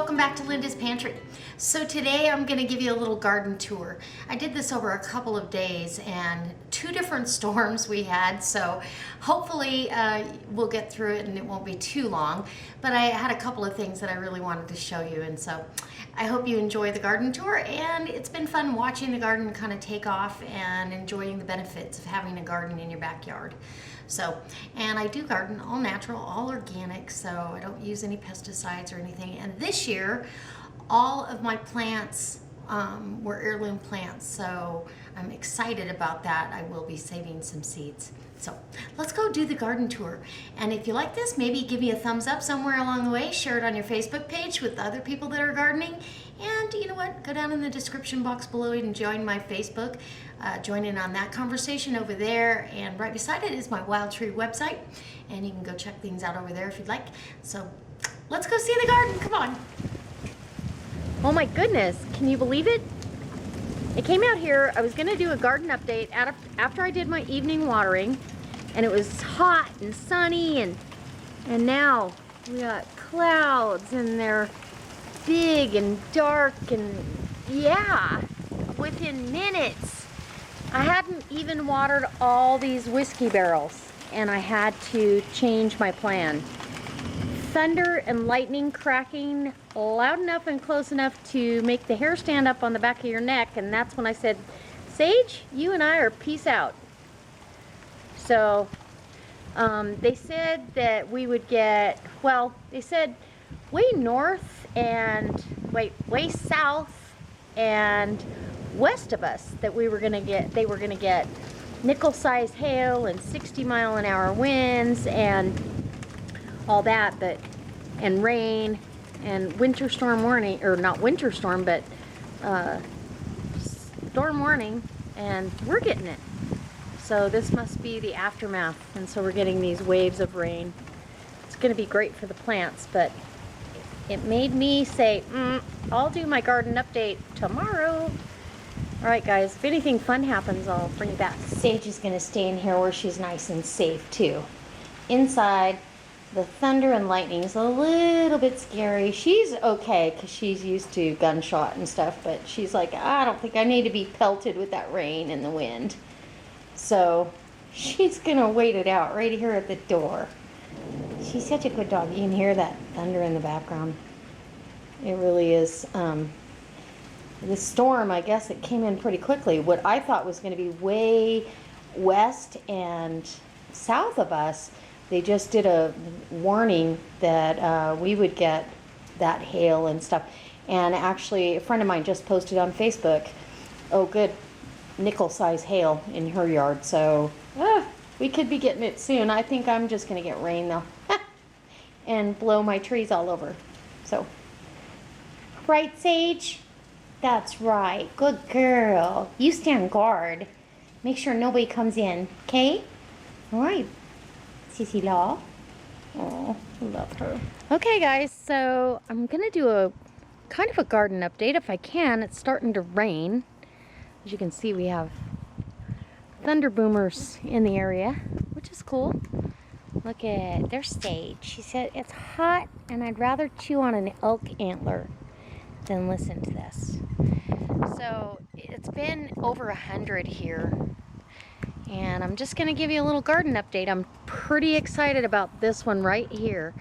welcome back to Linda's Pantry. So today I'm going to give you a little garden tour. I did this over a couple of days and 2 different storms we had, so hopefully we'll get through it and it won't be too long. But I had a couple of things that I really wanted to show you, and so I hope you enjoy the garden tour, and it's been fun watching the garden kind of take off and enjoying the benefits of having a garden in your backyard. So, and I do garden all natural, all organic, so I don't use any pesticides or anything. And this year, all of my plants were heirloom plants, so I'm excited about that. I will be saving some seeds. So let's go do the garden tour. And if you like this, maybe give me a thumbs up somewhere along the way, share it on your Facebook page with other people that are gardening. And you know what, go down in the description box below and join my Facebook. Join in on that conversation over there. And right beside it is my Wild Tree website. And you can go check things out over there if you'd like. So let's go see the garden, come on. Oh my goodness, can you believe it? I came out here, I was gonna do a garden update after I did my evening watering, and it was hot and sunny, and now we got clouds, and they're big and dark, and yeah, within minutes. I hadn't even watered all these whiskey barrels, and I had to change my plan. Thunder and lightning cracking loud enough and close enough to make the hair stand up on the back of your neck, and that's when I said, Sage, you and I are peace out. So they said that we would get, well, they said way north and way south and west of us that they were gonna get nickel-sized hail and 60-mile-an-hour winds and all that, and rain and winter storm warning, or not winter storm, but storm warning, and we're getting it. So this must be the aftermath, and so we're getting these waves of rain. It's going to be great for the plants, but it made me say, I'll do my garden update tomorrow. All right, guys, if anything fun happens, I'll bring you back. Sage is going to stay in here where she's nice and safe too. Inside, the thunder and lightning is a little bit scary. She's okay because she's used to gunshot and stuff, but she's like, I don't think I need to be pelted with that rain and the wind. So she's gonna wait it out right here at the door. She's such a good dog. You can hear that thunder in the background. It really is. The storm, I guess it came in pretty quickly. What I thought was going to be way west and south of us, they just did a warning that we would get that hail and stuff. And actually, a friend of mine just posted on Facebook, oh good, nickel-size hail in her yard. So we could be getting it soon. I think I'm just going to get rain though and blow my trees all over. So, right, Sage? That's right. Good girl. You stand guard. Make sure nobody comes in, okay? All right. Sissy Law. Oh, love her. Okay, guys, so I'm going to do a kind of a garden update if I can. It's starting to rain. As you can see, we have thunder boomers in the area, which is cool. Look at their Sage. She said, it's hot and I'd rather chew on an elk antler than listen to this. So it's been over 100 here. And I'm just going to give you a little garden update. I'm pretty excited about this one right here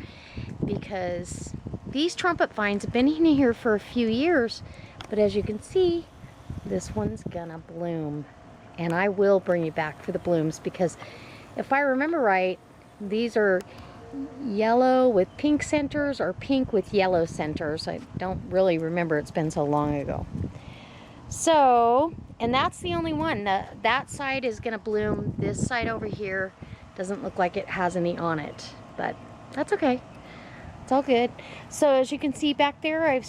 because these trumpet vines have been in here for a few years, but as you can see, this one's gonna bloom. And I will bring you back for the blooms because if I remember right, these are yellow with pink centers or pink with yellow centers. I don't really remember, it's been so long ago. So, and that's the only one. That side is going to bloom. This side over here doesn't look like it has any on it, but that's okay. It's all good. So as you can see back there, I've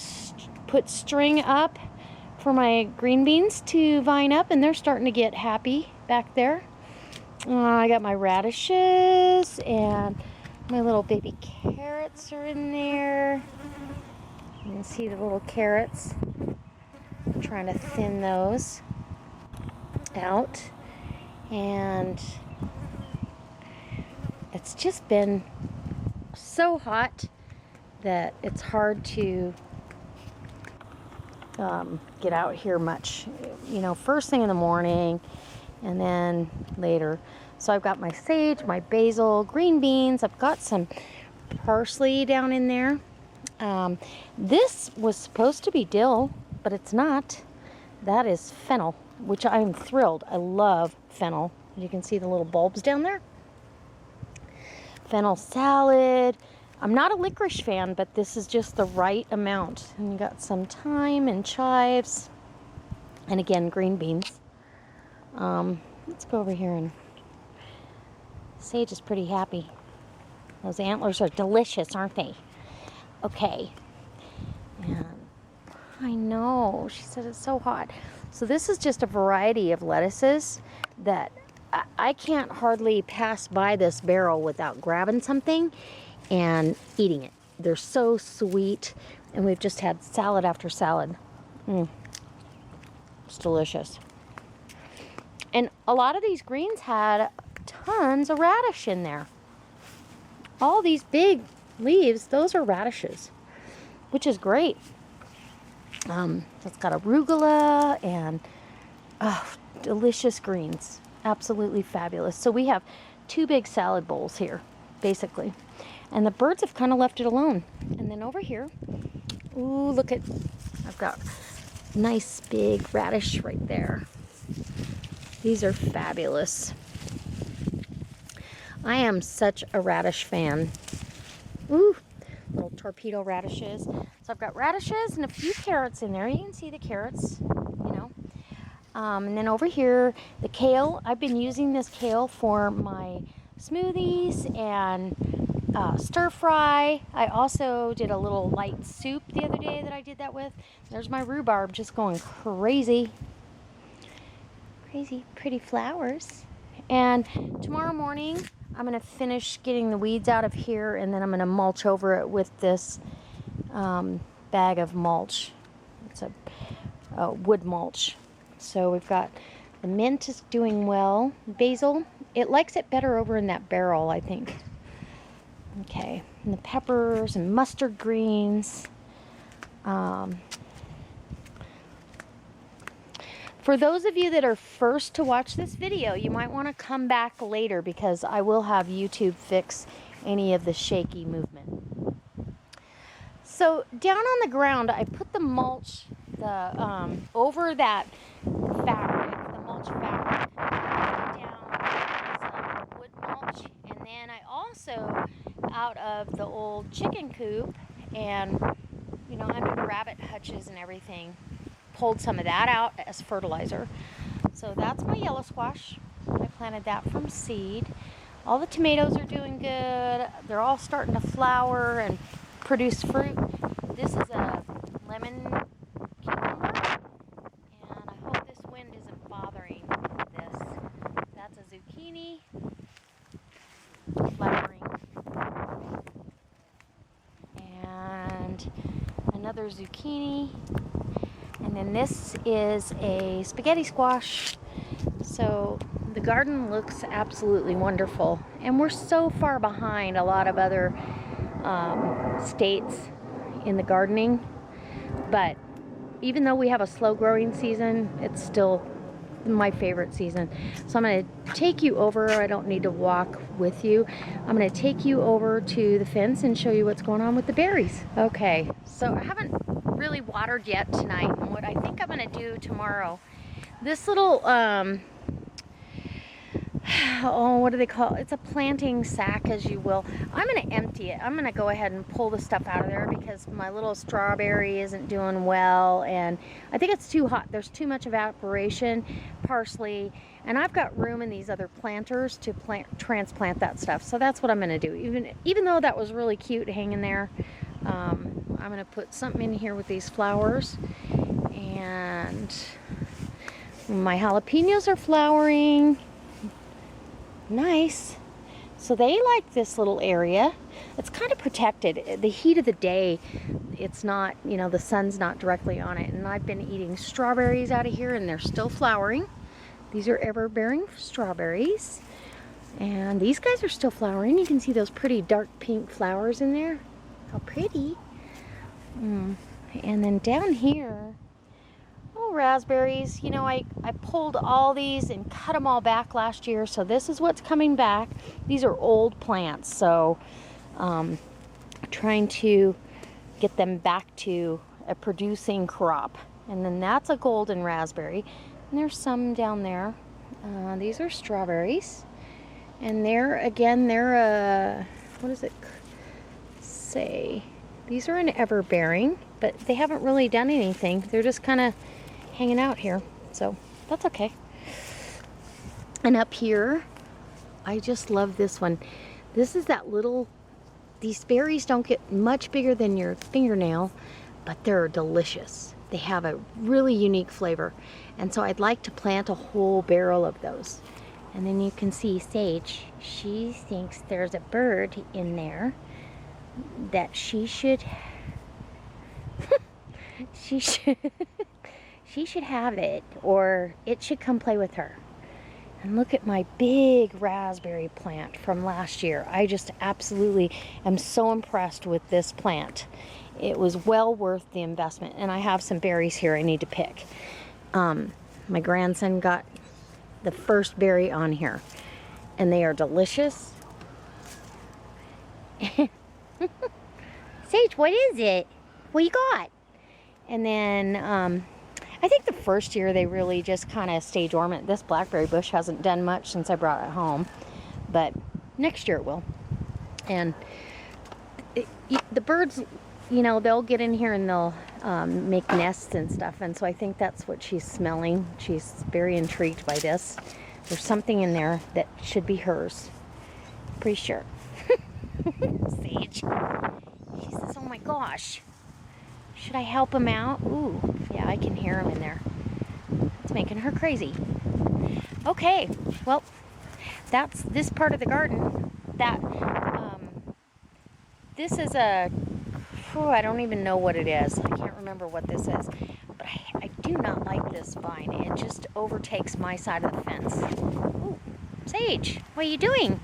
put string up for my green beans to vine up, and they're starting to get happy back there. I got my radishes, and my little baby carrots are in there. You can see the little carrots. I'm trying to thin those out, and it's just been so hot that it's hard to get out here much, you know, first thing in the morning and then later. So I've got my sage, my basil, green beans. I've got some parsley down in there. This was supposed to be dill, but it's not. That is fennel, which I'm thrilled. I love fennel. You can see the little bulbs down there. Fennel salad. I'm not a licorice fan, but this is just the right amount. And you got some thyme and chives. And again, green beans. Let's go over here, and Sage is pretty happy. Those antlers are delicious, aren't they? Okay. And I know, she said it's so hot. So this is just a variety of lettuces that I can't hardly pass by this barrel without grabbing something and eating it. They're so sweet, and we've just had salad after salad. It's delicious. And a lot of these greens had tons of radish in there. All these big leaves, those are radishes, which is great. It's got arugula and delicious greens. Absolutely fabulous. So we have 2 big salad bowls here, basically. And the birds have kind of left it alone. And then over here, ooh, look at, I've got nice big radish right there. These are fabulous. I am such a radish fan. Ooh, little torpedo radishes. So I've got radishes and a few carrots in there. You can see the carrots, you know. And then over here, the kale. I've been using this kale for my smoothies and stir fry. I also did a little light soup the other day that I did that with. There's my rhubarb just going crazy. Crazy pretty flowers. And tomorrow morning I'm going to finish getting the weeds out of here, and then I'm going to mulch over it with this bag of mulch. It's a wood mulch. So we've got the mint is doing well. Basil, it likes it better over in that barrel, I think. Okay, and the peppers and mustard greens. For those of you that are first to watch this video, you might want to come back later because I will have YouTube fix any of the shaky movement. So down on the ground, I put the mulch over that fabric, the mulch fabric, down some wood mulch, and then I also, out of the old chicken coop and, you know, under the rabbit hutches and everything, pulled some of that out as fertilizer. So that's my yellow squash. I planted that from seed. All the tomatoes are doing good. They're all starting to flower and produce fruit. This is a lemon cucumber, and I hope this wind isn't bothering this. That's a zucchini flowering, and another zucchini. And then this is a spaghetti squash. So the garden looks absolutely wonderful. And we're so far behind a lot of other states in the gardening. But even though we have a slow growing season, it's still my favorite season. So I'm going to take you over. I don't need to walk with you. I'm going to take you over to the fence and show you what's going on with the berries. Okay, so I haven't really watered yet tonight. And what I think I'm going to do tomorrow, this little oh, what do they call it? It's a planting sack, as you will. I'm going to empty it. I'm going to go ahead and pull the stuff out of there because my little strawberry isn't doing well, and I think it's too hot. There's too much evaporation, parsley, and I've got room in these other planters to transplant that stuff. So that's what I'm going to do. Even though that was really cute hanging there, I'm going to put something in here with these flowers. And my jalapenos are flowering. Nice. So they like this little area. It's kind of protected. The heat of the day, it's not, you know, the sun's not directly on it. And I've been eating strawberries out of here, and they're still flowering. These are ever-bearing strawberries. And these guys are still flowering. You can see those pretty dark pink flowers in there. How pretty. And then down here, raspberries. You know, I pulled all these and cut them all back last year, so this is what's coming back. These are old plants, so trying to get them back to a producing crop. And then that's a golden raspberry. And there's some down there. These are strawberries. And they're a, what does it say? These are an everbearing, but they haven't really done anything. They're just kind of hanging out here, so that's okay. And up here, I just love this one. This is that little, these berries don't get much bigger than your fingernail, but they're delicious. They have a really unique flavor. And so I'd like to plant a whole barrel of those. And then you can see Sage, she thinks there's a bird in there that she should she should have it, or it should come play with her. And look at my big raspberry plant from last year. I just absolutely am so impressed with this plant. It was well worth the investment. And I have some berries here I need to pick. My grandson got the first berry on here, and they are delicious. Sage, what is it? What you got? And then I think the first year they really just kind of stay dormant. This blackberry bush hasn't done much since I brought it home, but next year it will. And the birds, you know, they'll get in here and they'll make nests and stuff, and so I think that's what she's smelling. She's very intrigued by this. There's something in there that should be hers. Pretty sure. Sage. She says, oh my gosh. Should I help him out? Ooh, yeah, I can hear him in there. It's making her crazy. Okay, well, that's this part of the garden. That, this is a, I don't even know what it is. I can't remember what this is. But I do not like this vine. It just overtakes my side of the fence. Ooh, Sage, what are you doing?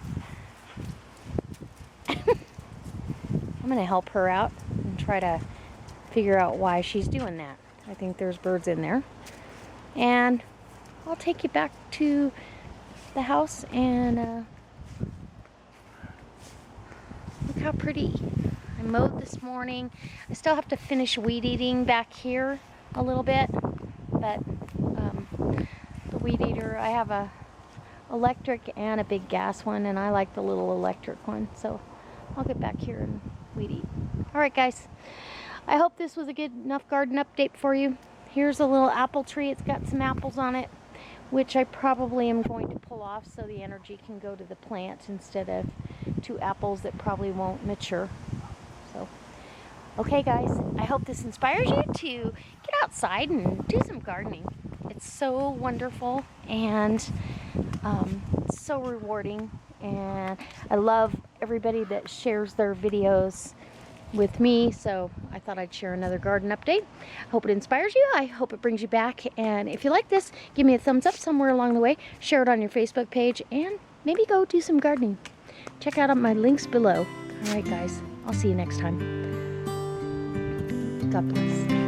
I'm going to help her out and try to figure out why she's doing that. I think there's birds in there. And I'll take you back to the house and look how pretty. I mowed this morning. I still have to finish weed eating back here a little bit, but the weed eater, I have a electric and a big gas one, and I like the little electric one, so I'll get back here and weed eat. Alright guys, I hope this was a good enough garden update for you. Here's a little apple tree. It's got some apples on it, which I probably am going to pull off so the energy can go to the plant instead of to apples that probably won't mature. So, okay guys, I hope this inspires you to get outside and do some gardening. It's so wonderful and so rewarding, and I love everybody that shares their videos with me, so I thought I'd share another garden update. I hope it inspires you. I hope it brings you back, and if you like this, give me a thumbs up somewhere along the way, share it on your Facebook page, and maybe go do some gardening. Check out my links below. Alright guys, I'll see you next time. God bless.